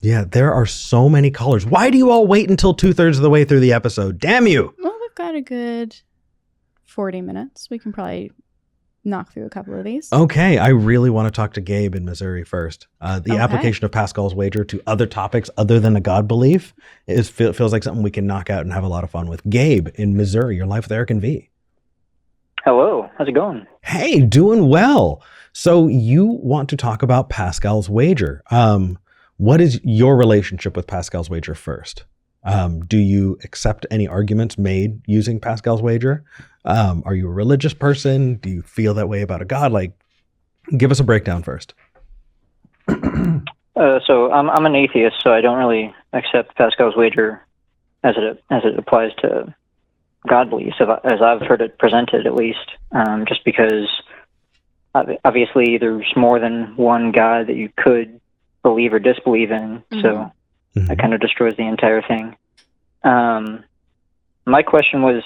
Yeah, there are so many colors. Why do you all wait until 2/3 of the way through the episode? Damn you! Well, we've got a good 40 minutes. We can probably knock through a couple of these. Okay, I really want to talk to Gabe in Missouri first. The application of Pascal's Wager to other topics other than a God belief feels like something we can knock out and have a lot of fun with. Gabe in Missouri, you're live with Eric and V. Hello, how's it going? Hey, doing well. So you want to talk about Pascal's Wager. What is your relationship with Pascal's Wager first? Do you accept any arguments made using Pascal's Wager? Are you a religious person? Do you feel that way about a God? Like, give us a breakdown first. So I'm an atheist, so I don't really accept Pascal's Wager as it applies to God beliefs, as I've heard it presented, at least. Just because obviously there's more than one God that you could believe or disbelieve in, so that kind of destroys the entire thing. My question was,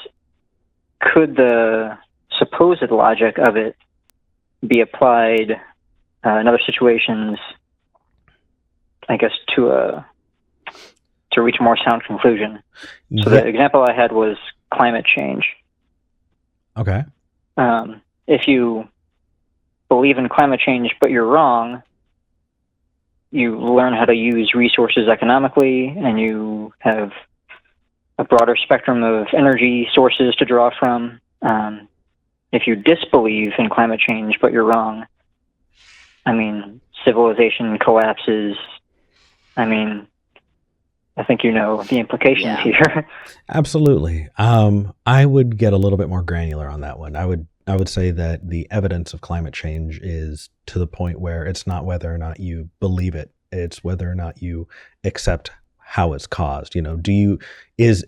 could the supposed logic of it be applied in other situations, I guess, to reach a more sound conclusion? So the example I had was climate change. Okay. If you believe in climate change but you're wrong, you learn how to use resources economically, and you have a broader spectrum of energy sources to draw from. If you disbelieve in climate change but you're wrong, I mean, civilization collapses. I mean, I think you know the implications here. Absolutely. I would get a little bit more granular on that one. I would say that the evidence of climate change is to the point where it's not whether or not you believe it, it's whether or not you accept how it's caused. You know, is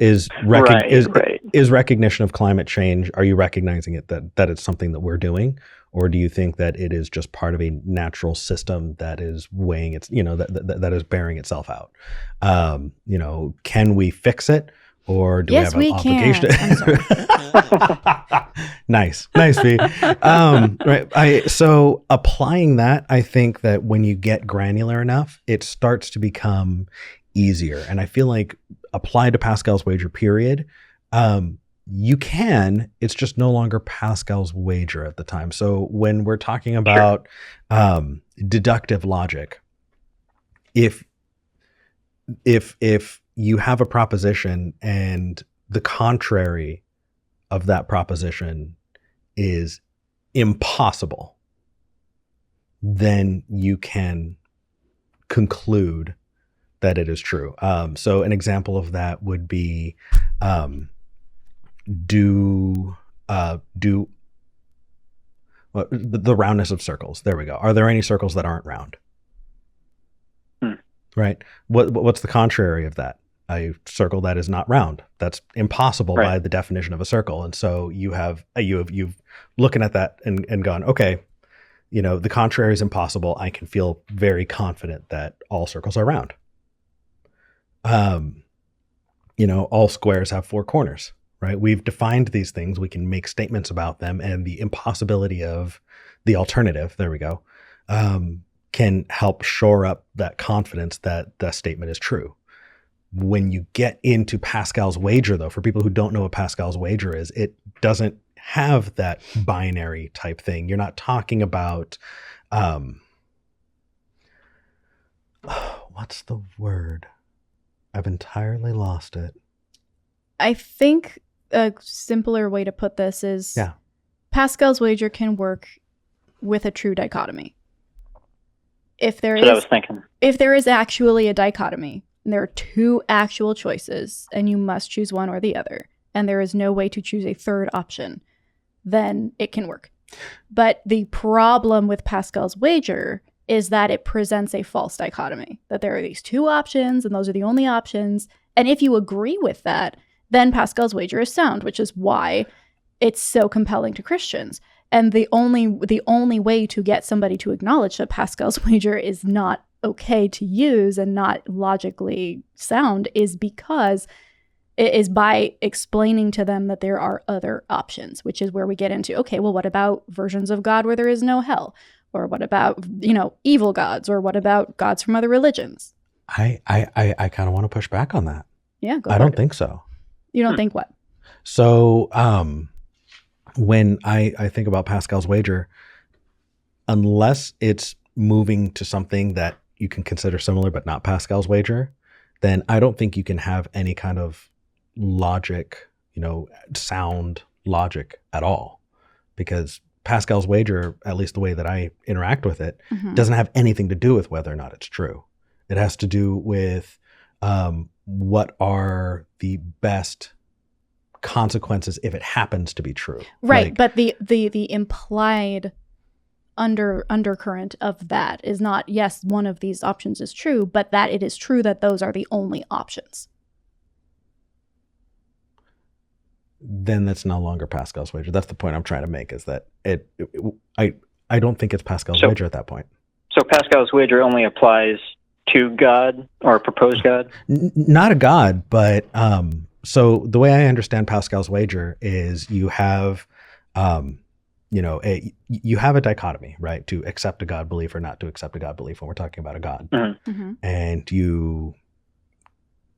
recognition of climate change, are you recognizing it that it's something that we're doing, or do you think that it is just part of a natural system that is weighing its, that is bearing itself out? Can we fix it? Or do we have an obligation? Nice, V. Right. So applying that, I think that when you get granular enough, it starts to become easier. And I feel like applied to Pascal's Wager, period, you can. It's just no longer Pascal's Wager at the time. So when we're talking about deductive logic, if you have a proposition and the contrary of that proposition is impossible, then you can conclude that it is true. So an example of that would be, the roundness of circles. There we go. Are there any circles that aren't round? Right. What's the contrary of that? A circle that is not round. That's impossible by the definition of a circle. And so you've looking at that and gone, okay, the contrary is impossible. I can feel very confident that all circles are round. All squares have four corners, right? We've defined these things. We can make statements about them, and the impossibility of the alternative, there we go, can help shore up that confidence that the statement is true. When you get into Pascal's Wager, though, for people who don't know what Pascal's Wager is, it doesn't have that binary type thing. You're not talking about, what's the word? I've entirely lost it. I think a simpler way to put this is Pascal's Wager can work with a true dichotomy. If there is actually a dichotomy, and there are two actual choices, and you must choose one or the other, and there is no way to choose a third option, then it can work. But the problem with Pascal's Wager is that it presents a false dichotomy, that there are these two options, and those are the only options. And if you agree with that, then Pascal's Wager is sound, which is why it's so compelling to Christians. And the only way to get somebody to acknowledge that Pascal's Wager is not okay to use and not logically sound is because it is by explaining to them that there are other options, which is where we get into, okay, well, what about versions of God where there is no hell? Or what about, evil gods? Or what about gods from other religions? I kind of want to push back on that. Yeah, go I don't think so. You don't think what? So when I think about Pascal's Wager, unless it's moving to something that you can consider similar but not Pascal's Wager, then I don't think you can have any kind of logic, sound logic at all. Because Pascal's Wager, at least the way that I interact with it, doesn't have anything to do with whether or not it's true. It has to do with what are the best consequences if it happens to be true. Right, but the implied undercurrent of that is not, yes, one of these options is true, but that it is true that those are the only options. Then that's no longer Pascal's Wager. That's the point I'm trying to make, is that I don't think it's Pascal's Wager at that point. So Pascal's Wager only applies to God or a proposed God? Not a God, but so the way I understand Pascal's Wager is you have you have a dichotomy, right? To accept a God belief or not to accept a God belief when we're talking about a God. And you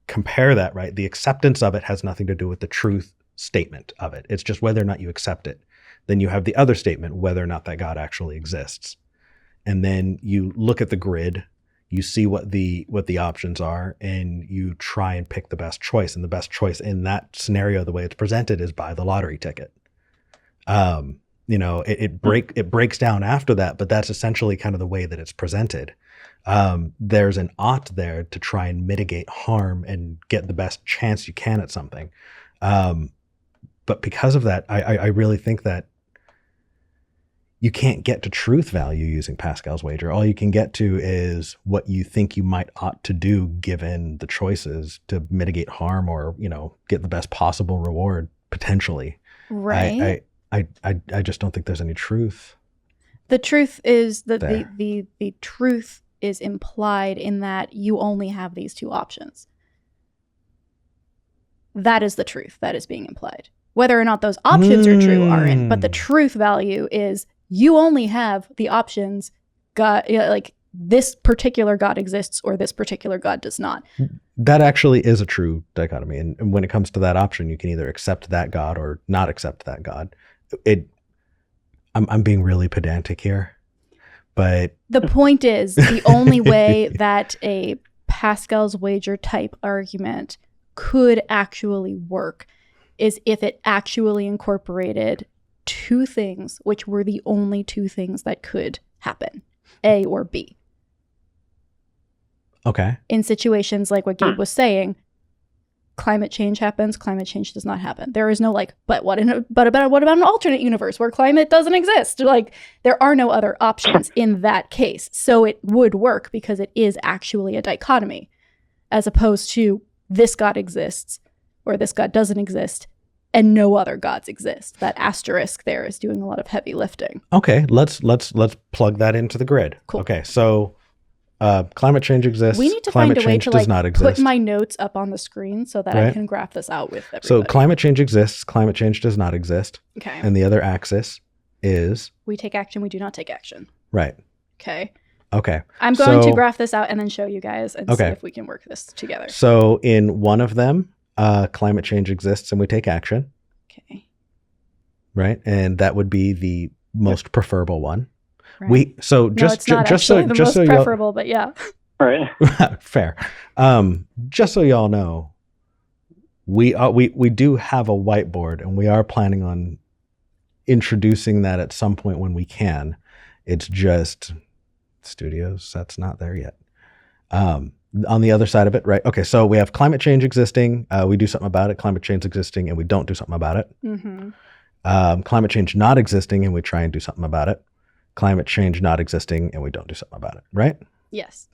compare that, right? The acceptance of it has nothing to do with the truth statement of it. It's just whether or not you accept it. Then you have the other statement, whether or not that God actually exists. And then you look at the grid, you see what the options are, and you try and pick the best choice. And the best choice in that scenario, the way it's presented, is buy the lottery ticket. It breaks down after that, but that's essentially kind of the way that it's presented. There's an ought there to try and mitigate harm and get the best chance you can at something. But because of that, I really think that you can't get to truth value using Pascal's Wager. All you can get to is what you think you might ought to do given the choices to mitigate harm or, get the best possible reward potentially. Right. I just don't think there's any truth. The truth is that the truth is implied in that you only have these two options. That is the truth that is being implied. Whether or not those options are true aren't, but the truth value is you only have the options, God, like this particular God exists or this particular God does not. That actually is a true dichotomy. And when it comes to that option, you can either accept that God or not accept that God. I'm being really pedantic here, but the point is the only way that a Pascal's Wager type argument could actually work is if it actually incorporated two things, which were the only two things that could happen, A or B. Okay. In situations like what Gabe was saying, climate change happens, climate change does not happen. There is no but what about an alternate universe where climate doesn't exist? There are no other options in that case. So it would work because it is actually a dichotomy, as opposed to this God exists or this God doesn't exist and no other gods exist. That asterisk there is doing a lot of heavy lifting. Okay, let's plug that into the grid. Cool. Okay, so climate change exists. We need to find a way to put my notes up on the screen so that I can graph this out with everybody. So climate change exists, climate change does not exist. Okay. And the other axis is? We take action, we do not take action. Right. Okay. Okay. I'm going to graph this out and then show you guys and see if we can work this together. So in one of them, climate change exists and we take action. Okay. Right? And that would be the most preferable one. Right. Just so preferable, but yeah. Right. Fair. Just so y'all know, we do have a whiteboard and we are planning on introducing that at some point when we can. It's just studios, that's not there yet. On the other side of it, right? Okay, so we have climate change existing, we do something about it, climate change existing, and we don't do something about it. Mm-hmm. Climate change not existing, and we try and do something about it. Climate change not existing, and we don't do something about it, right? Yes.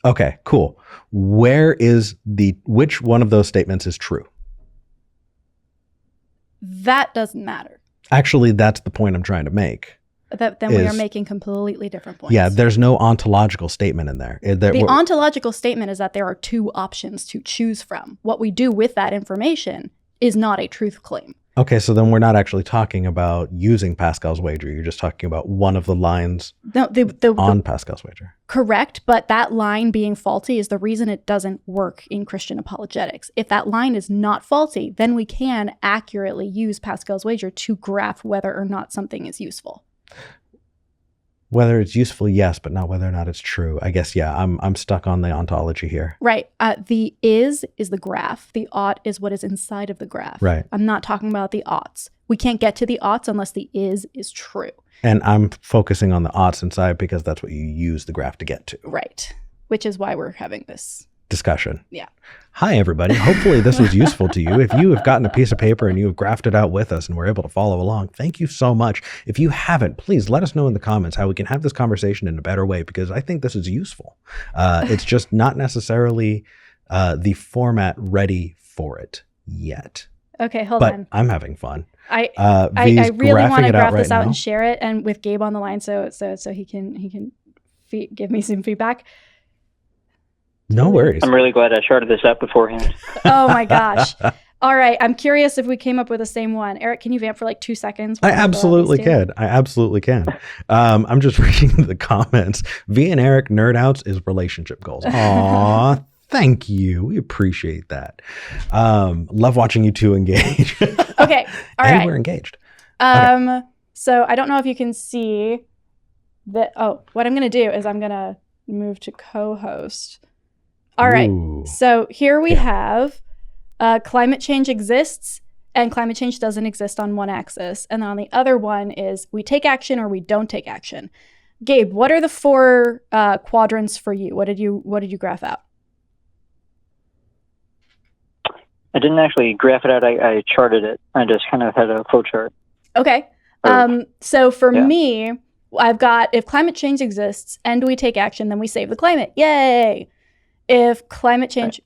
Okay, cool. Which one of those statements is true? That doesn't matter. Actually, that's the point I'm trying to make. We are making completely different points. Yeah, there's no ontological statement in there. The ontological statement is that there are two options to choose from. What we do with that information is not a truth claim. Okay, so then we're not actually talking about using Pascal's Wager. You're just talking about one of the lines on Pascal's Wager. Correct, but that line being faulty is the reason it doesn't work in Christian apologetics. If that line is not faulty, then we can accurately use Pascal's Wager to graph whether or not something is useful. Whether it's useful, yes, but not whether or not it's true. I guess, yeah, I'm stuck on the ontology here. Right. The is the graph. The ought is what is inside of the graph. Right. I'm not talking about the oughts. We can't get to the oughts unless the is true. And I'm focusing on the oughts inside because that's what you use the graph to get to. Right. Which is why we're having this discussion. Yeah. Hi, everybody. Hopefully this was useful to you. If you have gotten a piece of paper and you have graphed it out with us and we're able to follow along, thank you so much. If you haven't, please let us know in the comments how we can have this conversation in a better way, because I think this is useful. It's just not necessarily the format ready for it yet. Okay, hold on. I'm having fun. I really want to graph this out and share it, and with Gabe on the line, so he can give me some feedback. No worries. I'm really glad I charted this up beforehand. Oh my gosh. All right. I'm curious if we came up with the same one. Eric, can you vamp for like 2 seconds? I absolutely can. I'm just reading the comments. V and Eric nerd outs is relationship goals. Aw, thank you. We appreciate that. Love watching you two engage. Okay. All right. And we're engaged. Okay. So I don't know if you can see that. Oh, what I'm going to do is I'm going to move to co-host. All right. Ooh. So here we have climate change exists and climate change doesn't exist on one axis. And then on the other one is we take action or we don't take action. Gabe, what are the 4 quadrants for you? What did you graph out? I didn't actually graph it out. I charted it. I just kind of had a flow chart. Okay. So for me, I've got if climate change exists and we take action, then we save the climate. Yay! If climate change,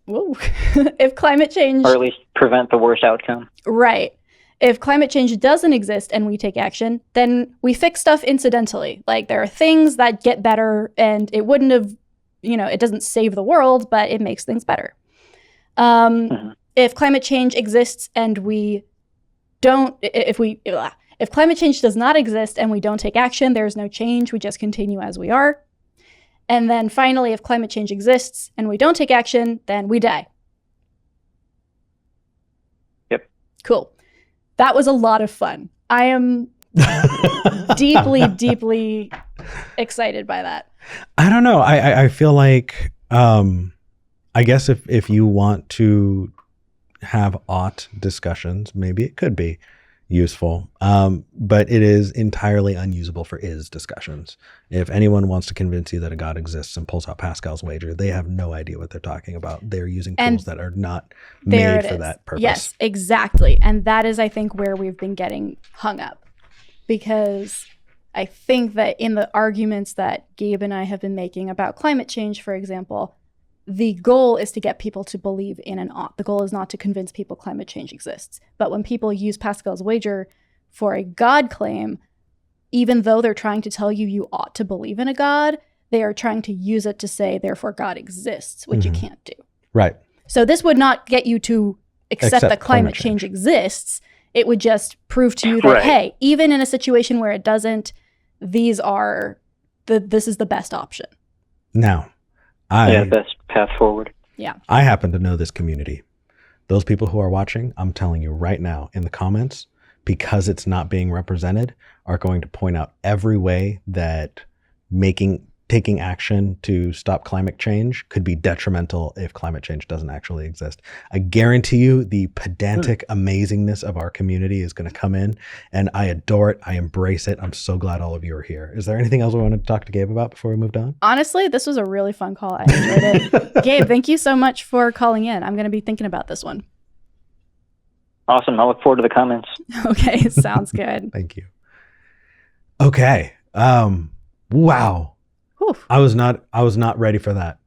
if climate change, or at least prevent the worst outcome. Right. If climate change doesn't exist and we take action, then we fix stuff incidentally. Like there are things that get better, and it wouldn't have, it doesn't save the world, but it makes things better. If climate change exists and we don't, if climate change does not exist and we don't take action, there's no change. We just continue as we are. And then finally, if climate change exists and we don't take action, then we die. Yep. Cool. That was a lot of fun. I am deeply, deeply excited by that. I don't know. I feel like, I guess if you want to have ought discussions, maybe it could be useful. But it is entirely unusable for is discussions. If anyone wants to convince you that a God exists and pulls out Pascal's Wager, they have no idea what they're talking about. They're using tools that are not made for that purpose. Yes, exactly. And that is, I think, where we've been getting hung up. Because I think that in the arguments that Gabe and I have been making about climate change, for example, the goal is to get people to believe in an ought. The goal is not to convince people climate change exists. But when people use Pascal's Wager for a God claim, even though they're trying to tell you ought to believe in a God, they are trying to use it to say, therefore, God exists, which you can't do. Right. So this would not get you to accept that climate change exists. It would just prove to you that, hey, even in a situation where it doesn't, this is the best option. Now, best path forward. Yeah. I happen to know this community. Those people who are watching, I'm telling you right now in the comments, because it's not being represented, are going to point out every way that taking action to stop climate change could be detrimental if climate change doesn't actually exist. I guarantee you the pedantic amazingness of our community is going to come in, and I adore it. I embrace it. I'm so glad all of you are here. Is there anything else we wanted to talk to Gabe about before we moved on? Honestly, this was a really fun call. I enjoyed it. Gabe, thank you so much for calling in. I'm going to be thinking about this one. Awesome. I look forward to the comments. Okay, sounds good. Thank you. Okay. Wow. Oof. I was not ready for that.